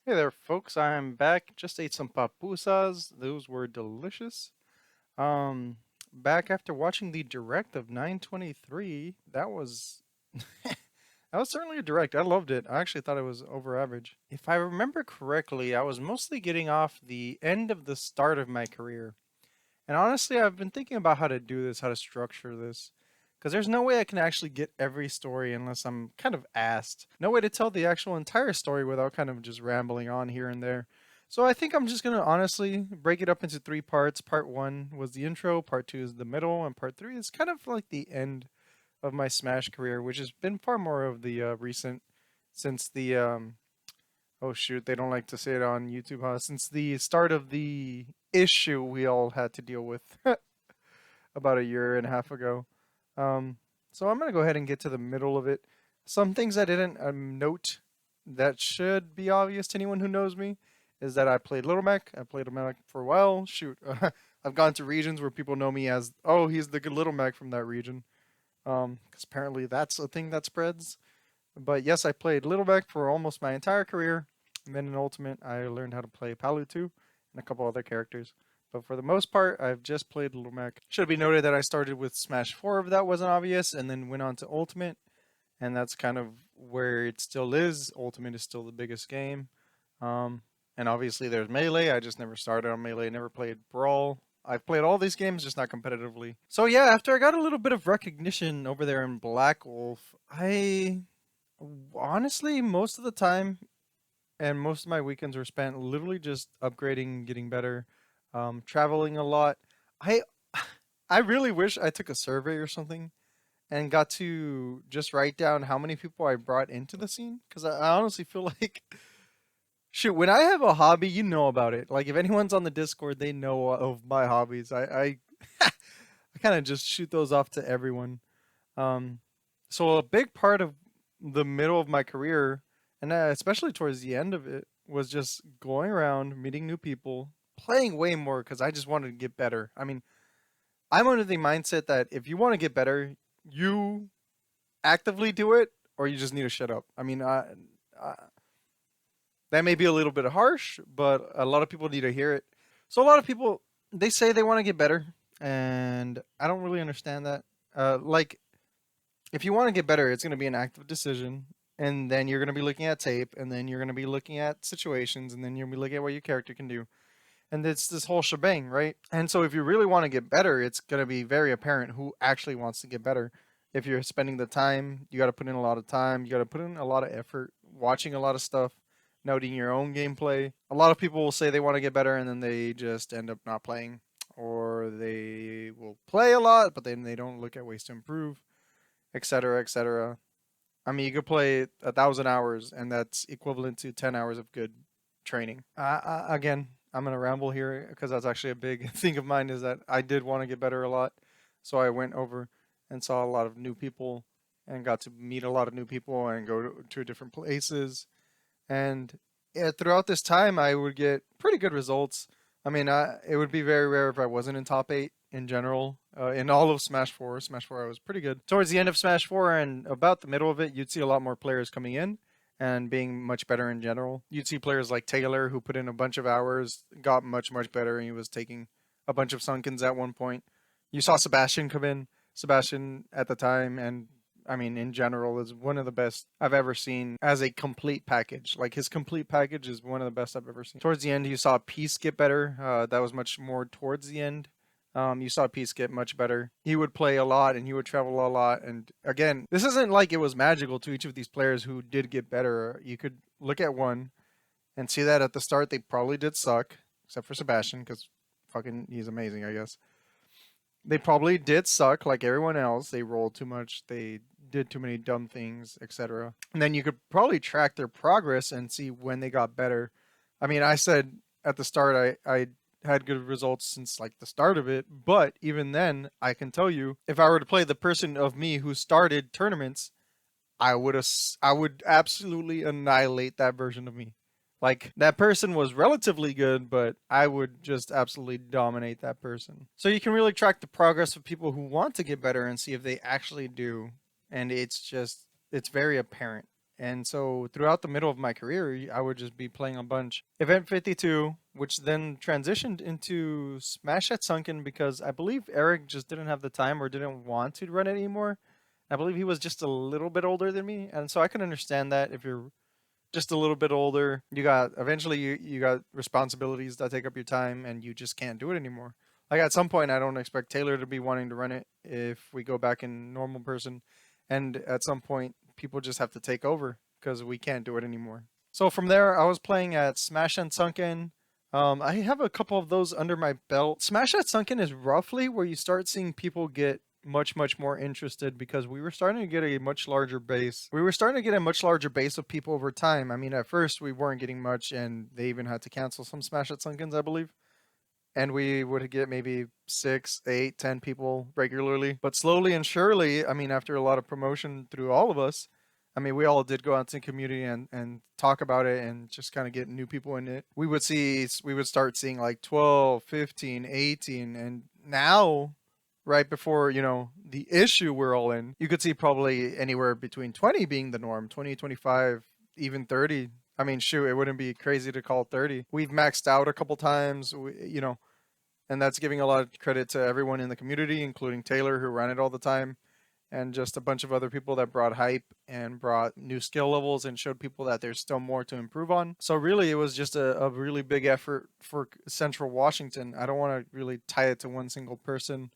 Hey there, folks. I'm back. Just ate some papusas. Those were delicious. Um, Back after watching the direct of 923. That was that was certainly a direct. I loved it. I actually thought it was over average. If I remember correctly, I was mostly getting off the end of the start of my career. And honestly, I've been thinking about how to do this, how to structure this. Because there's no way I can actually get every story unless I'm kind of asked. No way to tell the actual entire story without kind of just rambling on here and there. So I think I'm just going to honestly break it up into three parts. Part one was the intro, part two is the middle, and part three is kind of like the end of my Smash career, which has been far more of the recent since the oh shoot, they don't like to say it on YouTube, huh? Since the start of the issue we all had to deal with about a year and a half ago. Um, so I'm gonna go ahead and get to the middle of it. Some things I didn't note that should be obvious to anyone who knows me is that I played Little Mac. I played Little Mac for a while. Shoot, I've gone to regions where people know me as, oh, he's the good Little Mac from that region. Because apparently that's a thing that spreads. But yes, I played Little Mac for almost my entire career. And then in Ultimate, I learned how to play Palu 2 and a couple other characters. But for the most part, I've just played Little Mac. Should be noted that I started with Smash 4 if that wasn't obvious, and then went on to Ultimate. And that's kind of where it still is. Ultimate is still the biggest game. Um, and obviously there's Melee. I just never started on Melee, never played Brawl. I've played all these games, just not competitively. So yeah, after I got a little bit of recognition over there in Black Wolf, I honestly, most of the time and most of my weekends were spent literally just upgrading, getting better, traveling a lot. I I really wish I took a survey or something and got to just write down how many people I brought into the scene because I honestly feel like shoot, when I have a hobby, you know about it. Like if anyone's on the Discord, they know of my hobbies. I I kind of just shoot those off to everyone. Um, so a big part of the middle of my career, and especially towards the end of it, was just going around, meeting new people, playing way more because I just wanted to get better. I mean, I'm under the mindset that if you want to get better, you actively do it, or you just need to shut up. I mean, I that may be a little bit harsh, but a lot of people need to hear it. So a lot of people they say they want to get better, and I don't really understand that. Like if you want to get better, it's going to be an active decision, and then you're going to be looking at tape, and then you're going to be looking at situations, and then you're going to be looking at what your character can do, and it's this whole shebang, right? And so if you really want to get better, it's going to be very apparent who actually wants to get better. If you're spending the time, you got to put in a lot of time, you got to put in a lot of effort, watching a lot of stuff, noting your own gameplay. A lot of people will say they want to get better, and then they just end up not playing, or they will play a lot, but then they don't look at ways to improve, etc., etc. I mean, you could play 1,000 hours, and that's equivalent to 10 hours of good training. Again, I'm gonna ramble here because that's actually a big thing of mine. Is that I did want to get better a lot, so I went over and saw a lot of new people, and got to meet a lot of new people and go to different places. And yeah, throughout this time, I would get pretty good results. I mean, it would be very rare if I wasn't in top eight in general. In all of Smash 4, Smash 4, I was pretty good. Towards the end of Smash 4 and about the middle of it, you'd see a lot more players coming in and being much better in general. You'd see players like Taylor, who put in a bunch of hours, got much, much better, and he was taking a bunch of Sunkins at one point. You saw Sebastian come in. Sebastian at the time, and I mean, in general, is one of the best I've ever seen as a complete package. Like his complete package is one of the best I've ever seen. Towards the end, you saw Peace get better. That was much more towards the end. You saw Peace get much better. He would play a lot and he would travel a lot. And again, this isn't like it was magical to each of these players who did get better. You could look at one and see that at the start they probably did suck, except for Sebastian because fucking he's amazing, I guess. They probably did suck like everyone else. They rolled too much. They did too many dumb things, etc. And then you could probably track their progress and see when they got better. I mean, I said at the start I had good results since like the start of it, but even then, I can tell you if I were to play the person of me who started tournaments, I would absolutely annihilate that version of me. Like that person was relatively good, but I would just absolutely dominate that person. So you can really track the progress of people who want to get better and see if they actually do. And it's very apparent. And so throughout the middle of my career, I would just be playing a bunch. Event 52, which then transitioned into Smash at Sunken because I believe Eric just didn't have the time or didn't want to run it anymore. I believe he was just a little bit older than me. And so I can understand that if you're just a little bit older, you got eventually you got responsibilities that take up your time and you just can't do it anymore. Like at some point I don't expect Taylor to be wanting to run it if we go back in normal person, and at some point people just have to take over because we can't do it anymore. So from there I was playing at Smash and Sunken. I have a couple of those under my belt. Smash at Sunken is roughly where you start seeing people get much more interested because we were starting to get a much larger base. We were starting to get a much larger base of people over time. I mean, at first we weren't getting much, and they even had to cancel some Smash at Sunkens, I believe. And we would get maybe 6, 8, 10 people regularly. But slowly and surely, I mean, after a lot of promotion through all of us, I mean, we all did go out to the community and talk about it and just kind of get new people in it. We would start seeing like 12, 15, 18, and now right before, the issue we're all in, you could see probably anywhere between 20 being the norm, 20, 25, even 30. I mean, shoot, it wouldn't be crazy to call 30. We've maxed out a couple times, and that's giving a lot of credit to everyone in the community, including Taylor, who ran it all the time, and just a bunch of other people that brought hype and brought new skill levels and showed people that there's still more to improve on. So really, it was just a really big effort for Central Washington. I don't want to really tie it to one single person.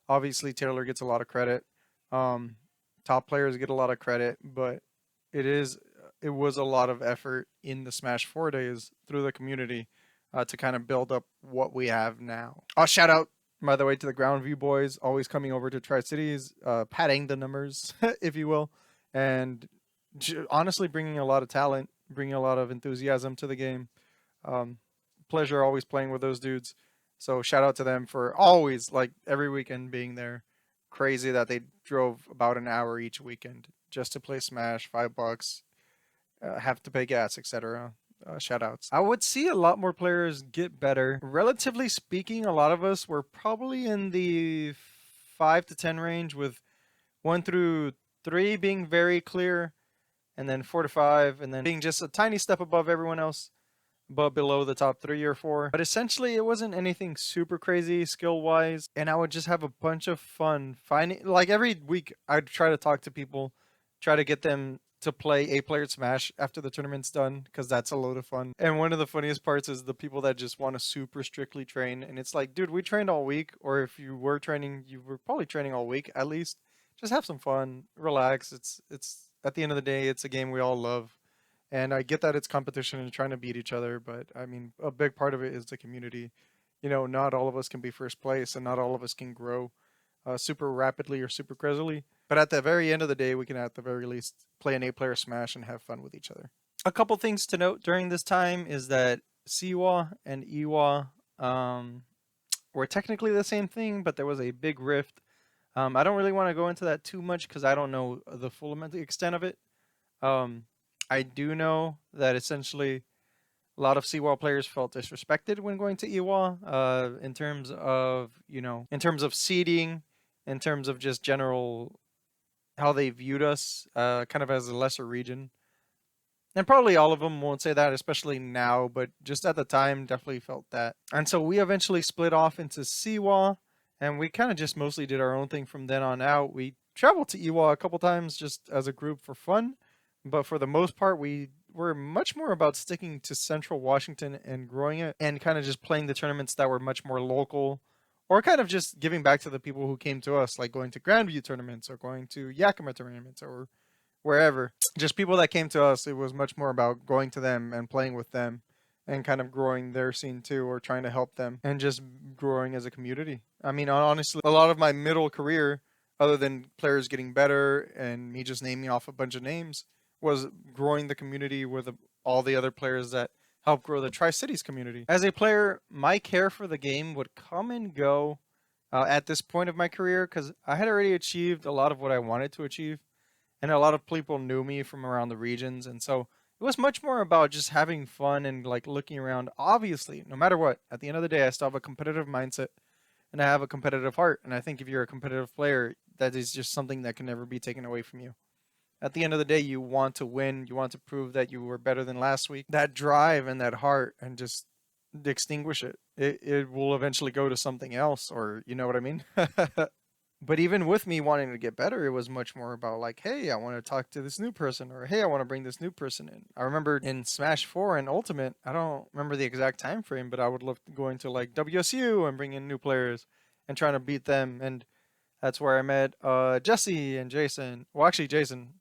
Obviously, Taylor gets a lot of credit. Um, Top players get a lot of credit, but it is it was a lot of effort in the Smash 4 days through the community to kind of build up what we have now. I'll shout out, by the way, to the Ground View boys, always coming over to Tri Cities, padding the numbers, if you will, and honestly bringing a lot of talent, bringing a lot of enthusiasm to the game. Um, Pleasure always playing with those dudes. So shout out to them for always, like every weekend, being there. Crazy that they drove about an hour each weekend just to play Smash, $5, have to pay gas, etc. Shout outs. I would see a lot more players get better. Relatively speaking, a lot of us were probably in the 5 to 10 range, with 1 through 3 being very clear, and then 4 to 5, and then being just a tiny step above everyone else, but below the top 3 or 4. But essentially, it wasn't anything super crazy skill wise, and I would just have a bunch of fun finding. Like every week, I'd try to talk to people, try to get them to play 8-player Smash after the tournament's done, because that's a load of fun. And one of the funniest parts is the people that just want to super strictly train, and it's like, dude, we trained all week, or if you were training, you were probably training all week at least. Just have some fun, relax. It's at the end of the day, it's a game we all love, and I get that it's competition and trying to beat each other, but I mean, a big part of it is the community. Not all of us can be first place, and not all of us can grow super rapidly or super crazily. But at the very end of the day, we can at the very least play an 8-player Smash and have fun with each other. A couple things to note during this time is that Siwa and Iwa were technically the same thing, but there was a big rift. I don't really want to go into that too much because I don't know the full extent of it. Um, I do know that essentially a lot of Seawall players felt disrespected when going to Iwa, in terms of in terms of seeding, in terms of just general how they viewed us, kind of as a lesser region. And probably all of them won't say that, especially now, but just at the time, definitely felt that. And so we eventually split off into Siwa, and we kind of just mostly did our own thing from then on out. We traveled to Iwa a couple times just as a group for fun, but for the most part, we were much more about sticking to Central Washington and growing it, and kind of just playing the tournaments that were much more local, or kind of just giving back to the people who came to us, like going to Grandview tournaments or going to Yakima tournaments or wherever. Just people that came to us, it was much more about going to them and playing with them and kind of growing their scene too, or trying to help them and just growing as a community. I mean, honestly, a lot of my middle career, other than players getting better and me just naming off a bunch of names, was growing the community with all the other players that help grow the Tri-Cities community. As a player, my care for the game would come and go at this point of my career, because I had already achieved a lot of what I wanted to achieve, and a lot of people knew me from around the regions, and so it was much more about just having fun and like looking around. Obviously, no matter what, at the end of the day, I still have a competitive mindset and I have a competitive heart, and I think if you're a competitive player, that is just something that can never be taken away from you. At the end of the day, you want to win. You want to prove that you were better than last week. That drive and that heart, and just extinguish it. It will eventually go to something else, or you know what I mean? But even with me wanting to get better, it was much more about like, hey, I want to talk to this new person, or hey, I want to bring this new person in. I remember in Smash 4 and Ultimate, I don't remember the exact time frame, but I would love going to like WSU and bring in new players and trying to beat them. And that's where I met Jesse and Jason. Well, actually, Jason.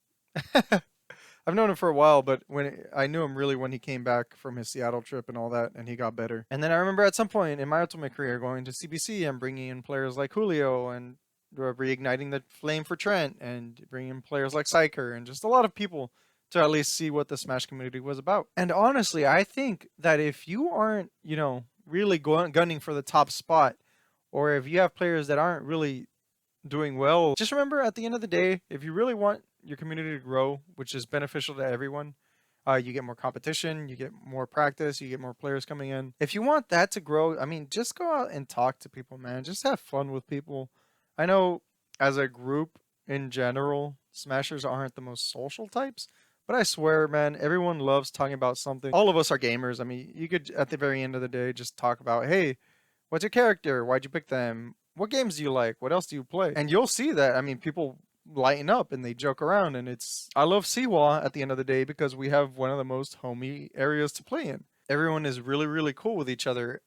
I've known him for a while, but when I knew him really when he came back from his Seattle trip and all that, and he got better. And then I remember at some point in my Ultimate career going to CBC and bringing in players like Julio and reigniting the flame for Trent and bringing in players like Psyker and just a lot of people to at least see what the Smash community was about. And honestly, I think that if you aren't, really gunning for the top spot, or if you have players that aren't really doing well, just remember at the end of the day, if you really want your community to grow, which is beneficial to everyone, you get more competition, you get more practice, you get more players coming in. If you want that to grow, I mean, just go out and talk to people, man. Just have fun with people. I know as a group in general, Smashers aren't the most social types, but I swear, man, everyone loves talking about something. All of us are gamers. I mean, you could, at the very end of the day, just talk about, hey, what's your character? Why'd you pick them? What games do you like? What else do you play? And you'll see that. I mean, people lighten up and they joke around, and I love Siwa at the end of the day because we have one of the most homey areas to play in. Everyone is really, really cool with each other.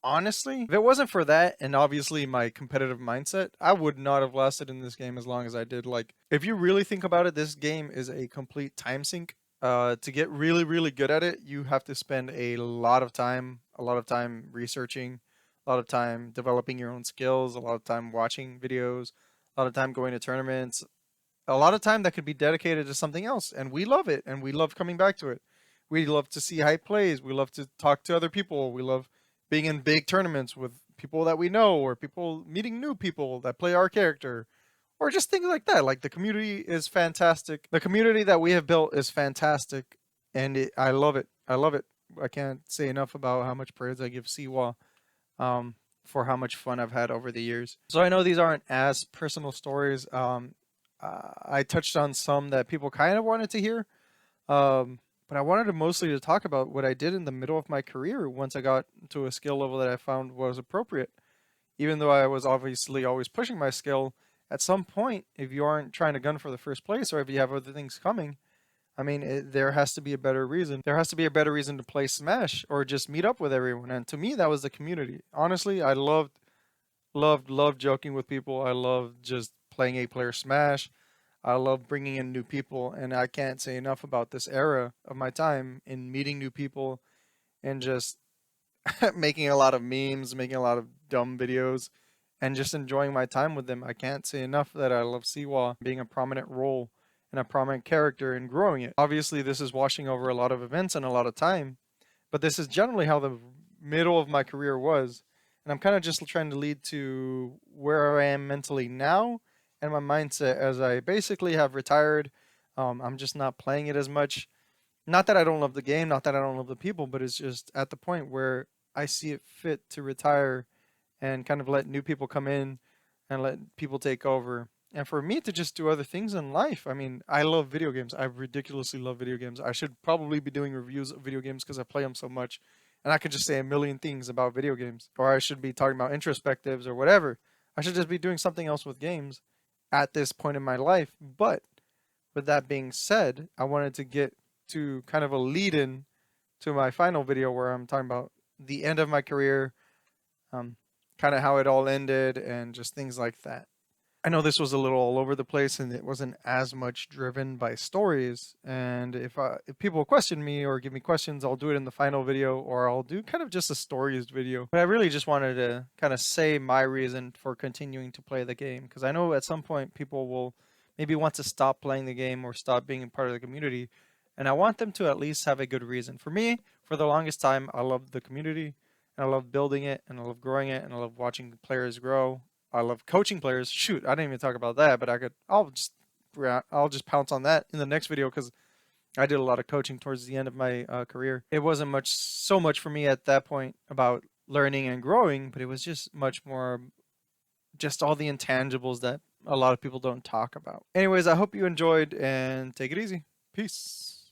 Honestly, if it wasn't for that and obviously my competitive mindset, I would not have lasted in this game as long as I did. Like, if you really think about it, this game is a complete time sink. To get really, really good at it, you have to spend a lot of time researching, a lot of time developing your own skills, a lot of time watching videos, a lot of time going to tournaments, a lot of time that could be dedicated to something else. And we love it, and we love coming back to it. We love to see hype plays. We love to talk to other people. We love being in big tournaments with people that we know, or people meeting new people that play our character, or just things like that. Like, the community is fantastic. The community that we have built is fantastic, and I love it. I love it. I can't say enough about how much praise I give Siwa for how much fun I've had over the years. So I know these aren't as personal stories. I touched on some that people kind of wanted to hear, but I wanted to mostly to talk about what I did in the middle of my career once I got to a skill level that I found was appropriate. Even though I was obviously always pushing my skill, at some point, if you aren't trying to gun for the first place, or if you have other things coming, I mean, there has to be a better reason. There has to be a better reason to play Smash or just meet up with everyone. And to me, that was the community. Honestly, I loved joking with people. I loved just playing 8-player Smash. I love bringing in new people, and I can't say enough about this era of my time in meeting new people and just making a lot of memes, making a lot of dumb videos, and just enjoying my time with them. I can't say enough that I love Siwa being a prominent role and a prominent character and growing it. Obviously, this is washing over a lot of events and a lot of time, but this is generally how the middle of my career was. And I'm kind of just trying to lead to where I am mentally now and my mindset as I basically have retired. I'm just not playing it as much. Not that I don't love the game, not that I don't love the people, but it's just at the point where I see it fit to retire and kind of let new people come in and let people take over. And for me to just do other things in life. I mean, I love video games. I ridiculously love video games. I should probably be doing reviews of video games because I play them so much. And I could just say a million things about video games. Or I should be talking about introspectives or whatever. I should just be doing something else with games at this point in my life. But with that being said, I wanted to get to kind of a lead in to my final video where I'm talking about the end of my career, kind of how it all ended, and just things like that. I know this was a little all over the place and it wasn't as much driven by stories. And if people question me or give me questions, I'll do it in the final video, or I'll do kind of just a stories video. But I really just wanted to kind of say my reason for continuing to play the game, because I know at some point people will maybe want to stop playing the game or stop being a part of the community. And I want them to at least have a good reason. For me, for the longest time, I loved the community, and I love building it, and I love growing it, and I love watching players grow. I love coaching players. Shoot, I didn't even talk about that, but I'll just pounce on that in the next video because I did a lot of coaching towards the end of my career. It wasn't so much for me at that point about learning and growing, but it was just much more just all the intangibles that a lot of people don't talk about. Anyways, I hope you enjoyed and take it easy. Peace.